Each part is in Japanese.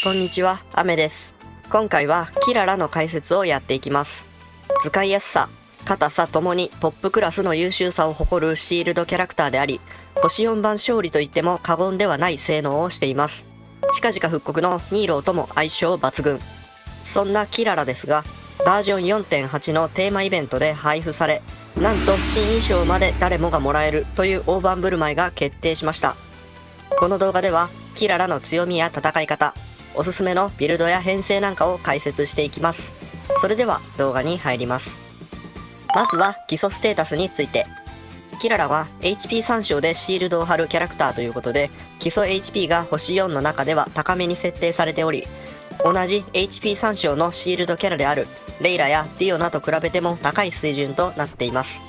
こんにちは、アメです。今回はキララの解説をやっていきます。使いやすさ、硬さともにトップクラスの優秀さを誇るシールドキャラクターであり、星4番勝利と言っても過言ではない性能をしています。近々復刻のニーローとも相性抜群。そんなキララですが、バージョン 4.8 のテーマイベントで配布され、なんと新衣装まで誰もがもらえるという大盤振る舞いが決定しました。この動画ではキララの強みや戦い方、おすすめのビルドや編成なんかを解説していきます。それでは動画に入ります。まずは基礎ステータスについて。キララは HP 参照でシールドを貼るキャラクターということで、基礎 HP が星4の中では高めに設定されており、同じ HP 参照のシールドキャラであるレイラやディオナと比べても高い水準となっています。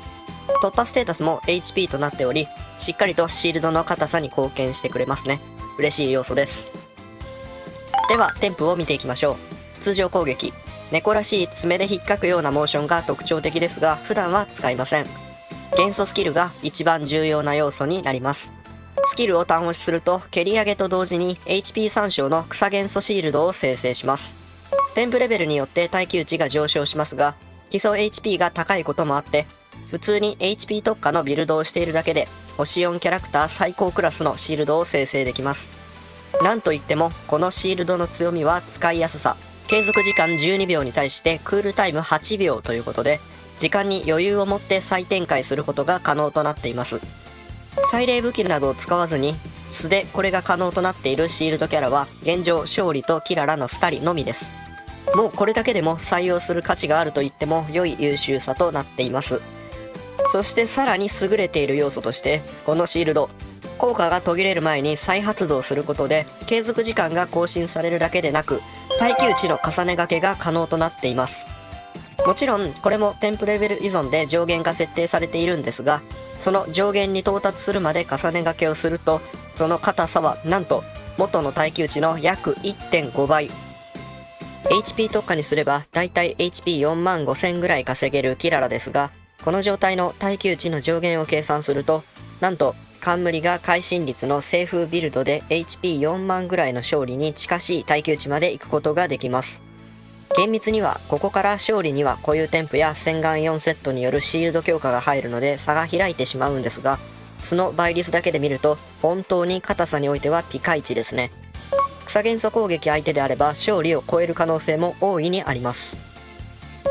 突破ステータスも HP となっており、しっかりとシールドの硬さに貢献してくれますね。嬉しい要素です。では添付を見ていきましょう。通常攻撃、猫らしい爪で引っかくようなモーションが特徴的ですが、普段は使いません。元素スキルが一番重要な要素になります。スキルを単押しすると蹴り上げと同時に HP 参照の草元素シールドを生成します。添付レベルによって耐久値が上昇しますが、基礎 HP が高いこともあって、普通に HP 特化のビルドをしているだけで星4キャラクター最高クラスのシールドを生成できます。なんといってもこのシールドの強みは使いやすさ。継続時間12秒に対してクールタイム8秒ということで、時間に余裕を持って再展開することが可能となっています。祭礼武器などを使わずに素でこれが可能となっているシールドキャラは現状勝利とキララの2人のみです。もうこれだけでも採用する価値があると言っても良い優秀さとなっています。そしてさらに優れている要素として、このシールド効果が途切れる前に再発動することで継続時間が更新されるだけでなく、耐久値の重ね掛けが可能となっています。もちろんこれも添付レベル依存で上限が設定されているんですが、その上限に到達するまで重ね掛けをすると、その硬さはなんと元の耐久値の約 1.5 倍。HP 特化にすればだいたい HP4 万5000ぐらい稼げるキララですが、この状態の耐久値の上限を計算すると、なんと冠が会心率の西風ビルドで HP4 万ぐらいの勝利に近しい耐久値まで行くことができます。厳密にはここから勝利には固有添付や洗顔4セットによるシールド強化が入るので差が開いてしまうんですが、その倍率だけで見ると本当に硬さにおいてはピカイチですね。草元素攻撃相手であれば勝利を超える可能性も大いにあります。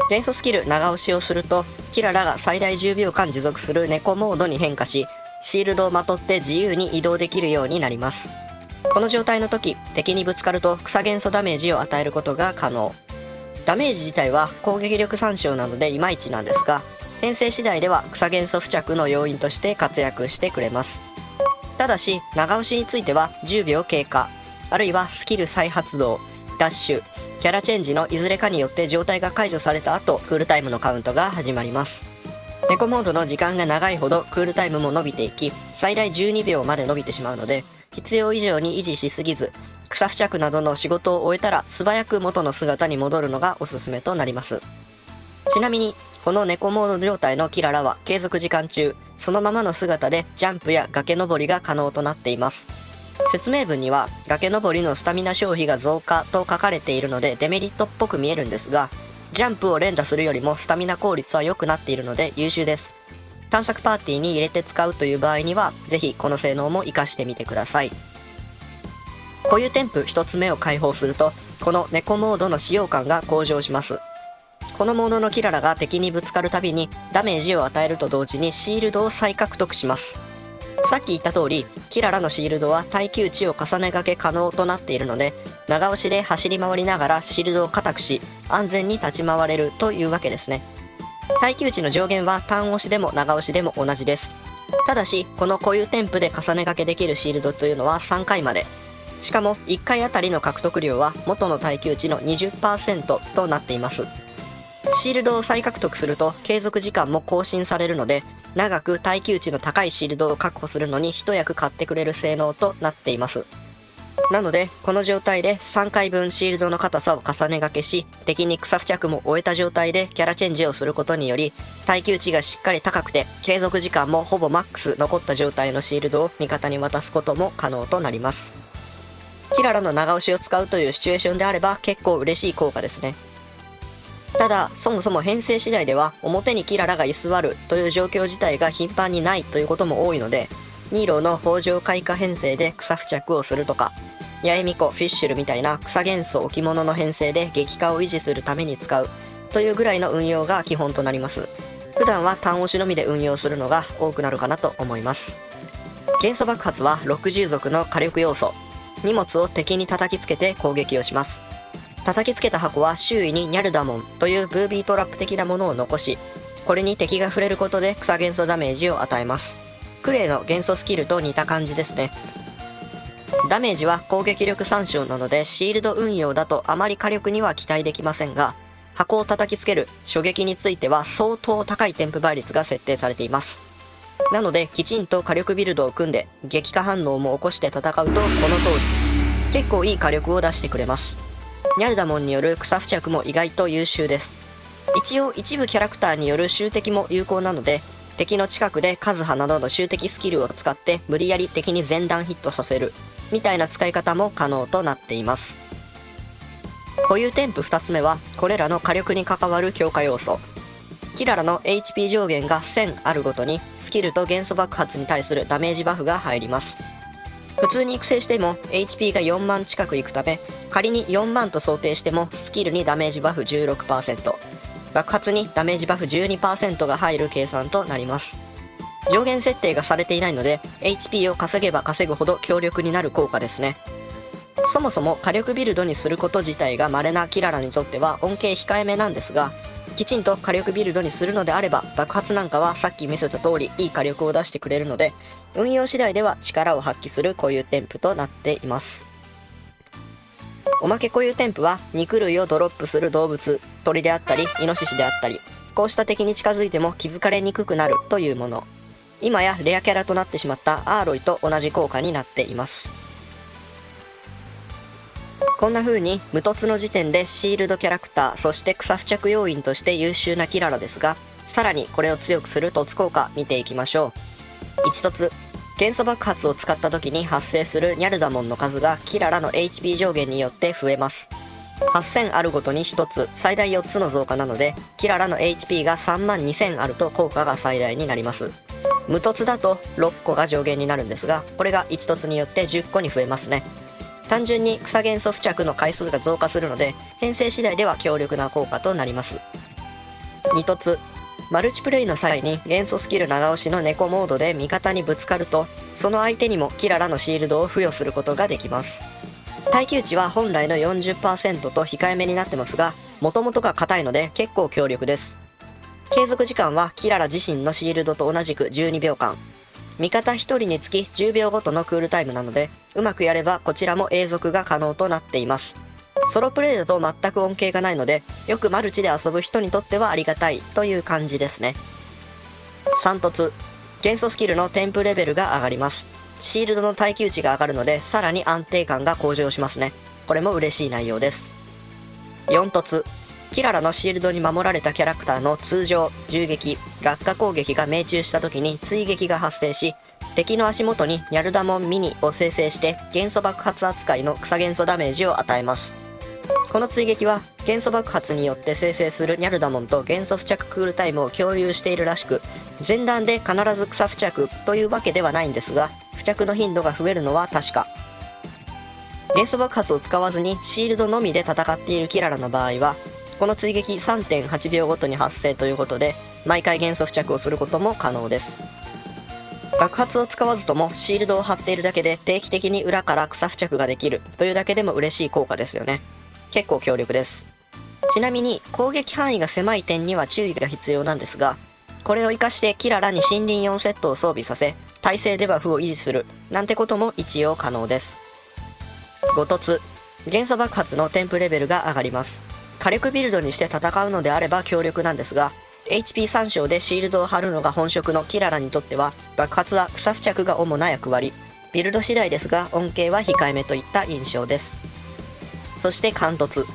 元素スキル長押しをするとキララが最大10秒間持続する猫モードに変化し、シールドをまとって自由に移動できるようになります。この状態の時、敵にぶつかると草元素ダメージを与えることが可能。ダメージ自体は攻撃力参照なのでいまいちなんですが、編成次第では草元素付着の要因として活躍してくれます。ただし長押しについては10秒経過、あるいはスキル再発動、ダッシュ、キャラチェンジのいずれかによって状態が解除された後、クールタイムのカウントが始まります。猫モードの時間が長いほどクールタイムも伸びていき、最大12秒まで伸びてしまうので、必要以上に維持しすぎず、草付着などの仕事を終えたら素早く元の姿に戻るのがおすすめとなります。ちなみにこの猫モード状態のキララは継続時間中そのままの姿でジャンプや崖登りが可能となっています。説明文には崖登りのスタミナ消費が増加と書かれているのでデメリットっぽく見えるんですが、ジャンプを連打するよりもスタミナ効率は良くなっているので優秀です。探索パーティーに入れて使うという場合にはぜひこの性能も活かしてみてください。固有添付1つ目を開放すると、この猫モードの使用感が向上します。このモードのキララが敵にぶつかるたびにダメージを与えると同時にシールドを再獲得します。さっき言った通り、キララのシールドは耐久値を重ね掛け可能となっているので、長押しで走り回りながらシールドを固くし安全に立ち回れるというわけですね。耐久値の上限は単押しでも長押しでも同じです。ただしこの固有添付で重ね掛けできるシールドというのは3回まで。しかも1回あたりの獲得量は元の耐久値の 20% となっています。シールドを再獲得すると継続時間も更新されるので、長く耐久値の高いシールドを確保するのに一役買ってくれる性能となっています。なのでこの状態で3回分シールドの硬さを重ね掛けし、敵に草付着も終えた状態でキャラチェンジをすることにより、耐久値がしっかり高くて継続時間もほぼマックス残った状態のシールドを味方に渡すことも可能となります。キララの長押しを使うというシチュエーションであれば結構嬉しい効果ですね。ただ、そもそも編成次第では表にキララが居座るという状況自体が頻繁にないということも多いので、ニーローの北条開花編成で草付着をするとか、八重巫女フィッシュルみたいな草元素置物の編成で激化を維持するために使うというぐらいの運用が基本となります。普段は単押しのみで運用するのが多くなるかなと思います。元素爆発は60属の火力要素。荷物を敵に叩きつけて攻撃をします。叩きつけた箱は周囲にニャルダモンというブービートラップ的なものを残し、これに敵が触れることで草元素ダメージを与えます。クレイの元素スキルと似た感じですね。ダメージは攻撃力参照なのでシールド運用だとあまり火力には期待できませんが、箱を叩きつける初撃については相当高い添付倍率が設定されています。なのできちんと火力ビルドを組んで激化反応も起こして戦うとこの通り結構いい火力を出してくれます。ニャルダモンによる草付着も意外と優秀です。一応一部キャラクターによる襲敵も有効なので、敵の近くでカズハなどの襲敵スキルを使って無理やり敵に全弾ヒットさせるみたいな使い方も可能となっています。固有添付2つ目はこれらの火力に関わる強化要素。キララの HP 上限が1000あるごとにスキルと元素爆発に対するダメージバフが入ります。普通に育成しても HP が4万近くいくため、仮に4万と想定してもスキルにダメージバフ 16%、爆発にダメージバフ 12% が入る計算となります。上限設定がされていないので HP を稼げば稼ぐほど強力になる効果ですね。そもそも火力ビルドにすること自体が稀なキララにとっては恩恵控えめなんですが、きちんと火力ビルドにするのであれば爆発なんかはさっき見せた通りいい火力を出してくれるので、運用次第では力を発揮する固有添付となっています。おまけ固有添付は肉類をドロップする動物、鳥であったりイノシシであったり、こうした敵に近づいても気づかれにくくなるというもの。今やレアキャラとなってしまったアーロイと同じ効果になっています。こんな風に無凸の時点でシールドキャラクター、そして草付着要員として優秀なキララですが、さらにこれを強くする凸効果見ていきましょう。1凸、元素爆発を使った時に発生するニャルダモンの数がキララの HP 上限によって増えます。8000あるごとに1つ、最大4つの増加なので、キララの HP が32000あると効果が最大になります。無凸だと6個が上限になるんですが、これが1凸によって10個に増えますね。単純に草元素付着の回数が増加するので、編成次第では強力な効果となります。2凸、マルチプレイの際に元素スキル長押しの猫モードで味方にぶつかると、その相手にもキララのシールドを付与することができます。耐久値は本来の 40% と控えめになってますが、もともとが硬いので結構強力です。継続時間はキララ自身のシールドと同じく12秒間。味方1人につき10秒ごとのクールタイムなので、うまくやればこちらも永続が可能となっています。ソロプレイだと全く恩恵がないので、よくマルチで遊ぶ人にとってはありがたいという感じですね。3凸、元素スキルの添付レベルが上がります。シールドの耐久値が上がるので、さらに安定感が向上しますね。これも嬉しい内容です。4凸、キララのシールドに守られたキャラクターの通常、銃撃、落下攻撃が命中した時に追撃が発生し、敵の足元にニャルダモンミニを生成して元素爆発扱いの草元素ダメージを与えます。この追撃は元素爆発によって生成するニャルダモンと元素付着クールタイムを共有しているらしく、前段で必ず草付着というわけではないんですが、付着の頻度が増えるのは確か。元素爆発を使わずにシールドのみで戦っているキララの場合は、この追撃 3.8 秒ごとに発生ということで、毎回元素付着をすることも可能です。爆発を使わずともシールドを貼っているだけで定期的に裏から草付着ができるというだけでも嬉しい効果ですよね。結構強力です。ちなみに攻撃範囲が狭い点には注意が必要なんですが、これを活かしてキララに森林4セットを装備させ、耐性デバフを維持するなんてことも一応可能です。5凸、元素爆発の添付レベルが上がります。火力ビルドにして戦うのであれば強力なんですが、HP 参照でシールドを貼るのが本職のキララにとっては、爆発は草付着が主な役割。ビルド次第ですが、恩恵は控えめといった印象です。そして貫突。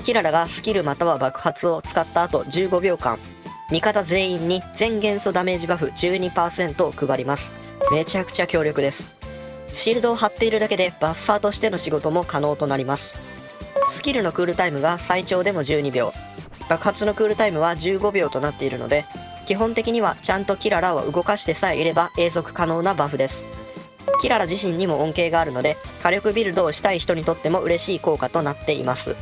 キララがスキルまたは爆発を使った後15秒間、味方全員に全元素ダメージバフ 12% を配ります。めちゃくちゃ強力です。シールドを貼っているだけでバッファーとしての仕事も可能となります。スキルのクールタイムが最長でも12秒、爆発のクールタイムは15秒となっているので、基本的にはちゃんとキララを動かしてさえいれば永続可能なバフです。キララ自身にも恩恵があるので、火力ビルドをしたい人にとっても嬉しい効果となっています。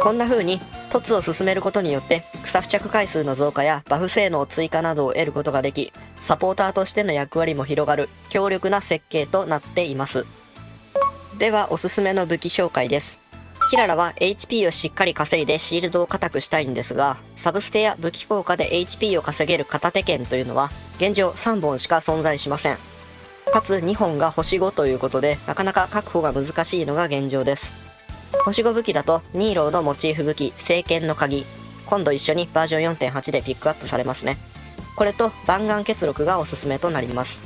こんな風に凸を進めることによって草付着回数の増加やバフ性能追加などを得ることができ、サポーターとしての役割も広がる強力な設計となっています。ではおすすめの武器紹介です。キララは HP をしっかり稼いでシールドを硬くしたいんですが、サブステや武器効果で HP を稼げる片手剣というのは現状3本しか存在しません。かつ2本が星5ということで、なかなか確保が難しいのが現状です。星5武器だとニーローのモチーフ武器聖剣の鍵、今度一緒にバージョン 4.8 でピックアップされますね。これと万眼結録がおすすめとなります。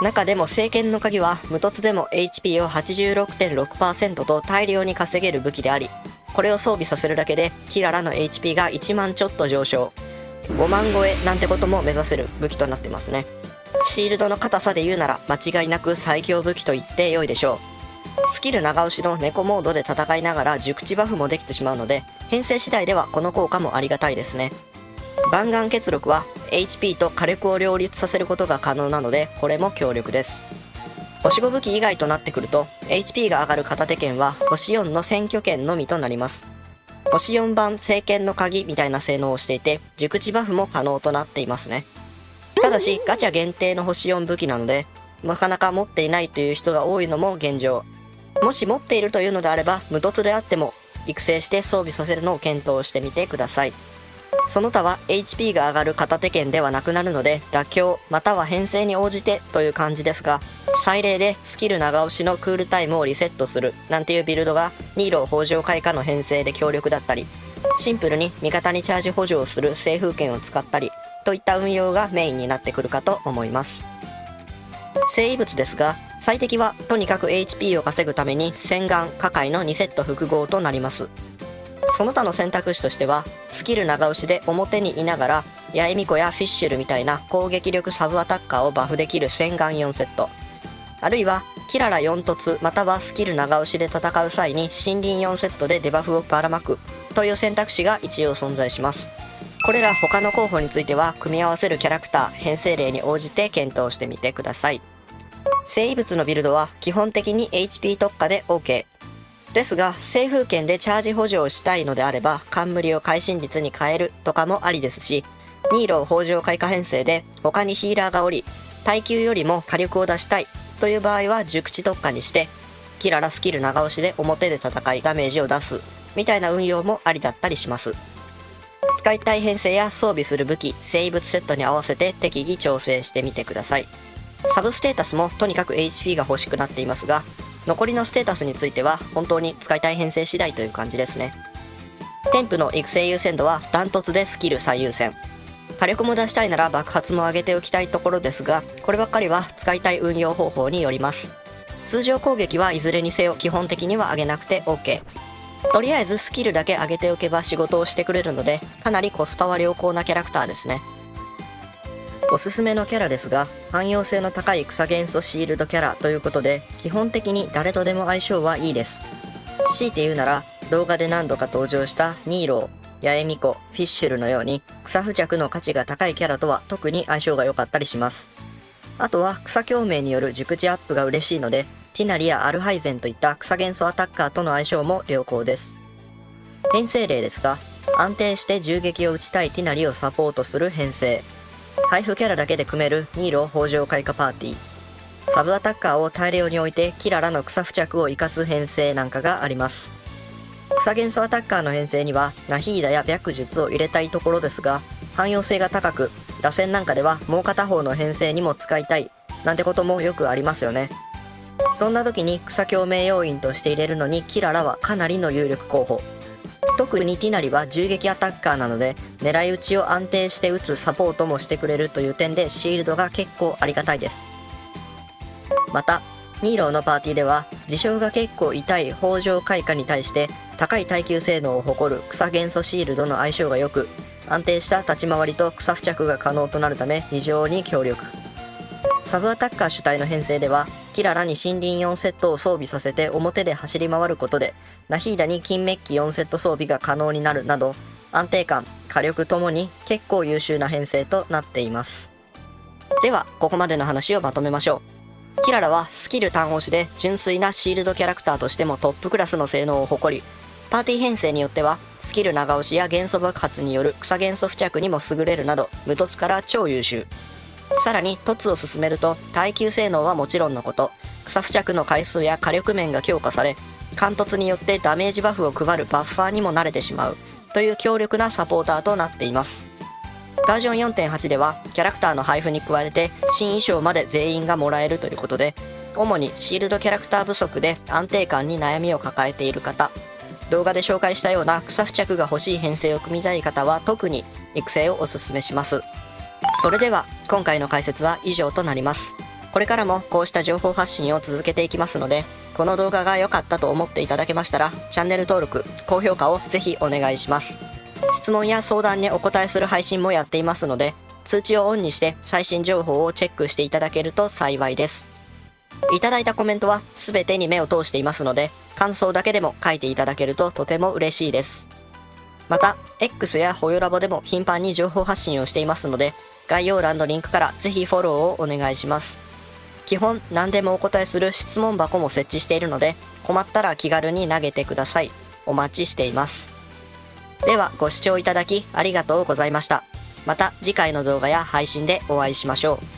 中でも聖剣の鍵は無凸でも HP を 86.6% と大量に稼げる武器であり、これを装備させるだけでキララの HP が1万ちょっと上昇、5万超えなんてことも目指せる武器となってますね。シールドの硬さで言うなら間違いなく最強武器と言って良いでしょう。スキル長押しの猫モードで戦いながら熟知バフもできてしまうので、編成次第ではこの効果もありがたいですね。万眼結録は HP と火力を両立させることが可能なので、これも強力です。星5武器以外となってくると HP が上がる片手剣は星4の選挙権のみとなります。星4番聖剣の鍵みたいな性能をしていて、熟知バフも可能となっていますね。ただしガチャ限定の星4武器なので、なかなか持っていないという人が多いのも現状。もし持っているというのであれば、無凸であっても育成して装備させるのを検討してみてください。その他は HP が上がる片手剣ではなくなるので、妥協または編成に応じてという感じですが、最例でスキル長押しのクールタイムをリセットするなんていうビルドがニーロー北条開花の編成で強力だったり、シンプルに味方にチャージ補助をする清風剣を使ったりといった運用がメインになってくるかと思います。生異物ですが、最適はとにかく HP を稼ぐために洗顔火塊の2セット複合となります。その他の選択肢としては、スキル長押しで表にいながら八重巫女やフィッシュルみたいな攻撃力サブアタッカーをバフできる洗顔4セット、あるいはキララ4凸またはスキル長押しで戦う際に森林4セットでデバフをばらまくという選択肢が一応存在します。これら他の候補については組み合わせるキャラクター編成例に応じて検討してみてください。生異物のビルドは基本的に HP 特化で OK ですが、清風剣でチャージ補助をしたいのであれば冠を会心率に変えるとかもありですし、ニーロー北条開花編成で他にヒーラーがおり耐久よりも火力を出したいという場合は熟知特化にしてキララスキル長押しで表で戦いダメージを出すみたいな運用もありだったりします。使いたい編成や装備する武器生物セットに合わせて適宜調整してみてください。サブステータスもとにかく HP が欲しくなっていますが、残りのステータスについては本当に使いたい編成次第という感じですね。添付の育成優先度はダントツでスキル最優先、火力も出したいなら爆発も上げておきたいところですが、こればっかりは使いたい運用方法によります。通常攻撃はいずれにせよ基本的には上げなくて OK、 とりあえずスキルだけ上げておけば仕事をしてくれるので、かなりコスパは良好なキャラクターですね。おすすめのキャラですが、汎用性の高い草元素シールドキャラということで、基本的に誰とでも相性はいいです。強いて言うなら動画で何度か登場したニーロー、八重巫女、フィッシュルのように草付着の価値が高いキャラとは特に相性が良かったりします。あとは草共鳴による熟知アップが嬉しいので、ティナリやアルハイゼンといった草元素アタッカーとの相性も良好です。編成例ですが、安定して銃撃を打ちたいティナリをサポートする編成、配布キャラだけで組めるニーロー北条開花パーティー、サブアタッカーを大量に置いてキララの草付着を生かす編成なんかがあります。草元素アタッカーの編成にはナヒーダや白術を入れたいところですが、汎用性が高く螺旋なんかではもう片方の編成にも使いたいなんてこともよくありますよね。そんな時に草共鳴要員として入れるのにキララはかなりの有力候補。特にティナリは銃撃アタッカーなので、狙い撃ちを安定して撃つサポートもしてくれるという点でシールドが結構ありがたいです。またニーローのパーティーでは事象が結構痛い北条開花に対して高い耐久性能を誇る草元素シールドの相性が良く、安定した立ち回りと草付着が可能となるため非常に強力。サブアタッカー主体の編成では、キララに森林4セットを装備させて表で走り回ることで、ナヒーダに金メッキ4セット装備が可能になるなど、安定感、火力ともに結構優秀な編成となっています。では、ここまでの話をまとめましょう。キララはスキル単押しで純粋なシールドキャラクターとしてもトップクラスの性能を誇り、パーティー編成によってはスキル長押しや元素爆発による草元素付着にも優れるなど無凸から超優秀。さらに凸を進めると耐久性能はもちろんのこと、草付着の回数や火力面が強化され、貫突によってダメージバフを配るバッファーにも慣れてしまうという強力なサポーターとなっています。バージョン 4.8 ではキャラクターの配布に加えて新衣装まで全員がもらえるということで、主にシールドキャラクター不足で安定感に悩みを抱えている方、動画で紹介したような草付着が欲しい編成を組みたい方は特に育成をおすすめします。それでは今回の解説は以上となります。これからもこうした情報発信を続けていきますので、この動画が良かったと思っていただけましたらチャンネル登録、高評価をぜひお願いします。質問や相談にお答えする配信もやっていますので、通知をオンにして最新情報をチェックしていただけると幸いです。いただいたコメントは全てに目を通していますので、感想だけでも書いていただけるととても嬉しいです。また X やホヨラボでも頻繁に情報発信をしていますので、概要欄のリンクからぜひフォローをお願いします。基本何でもお答えする質問箱も設置しているので、困ったら気軽に投げてください。お待ちしています。ではご視聴いただきありがとうございました。また次回の動画や配信でお会いしましょう。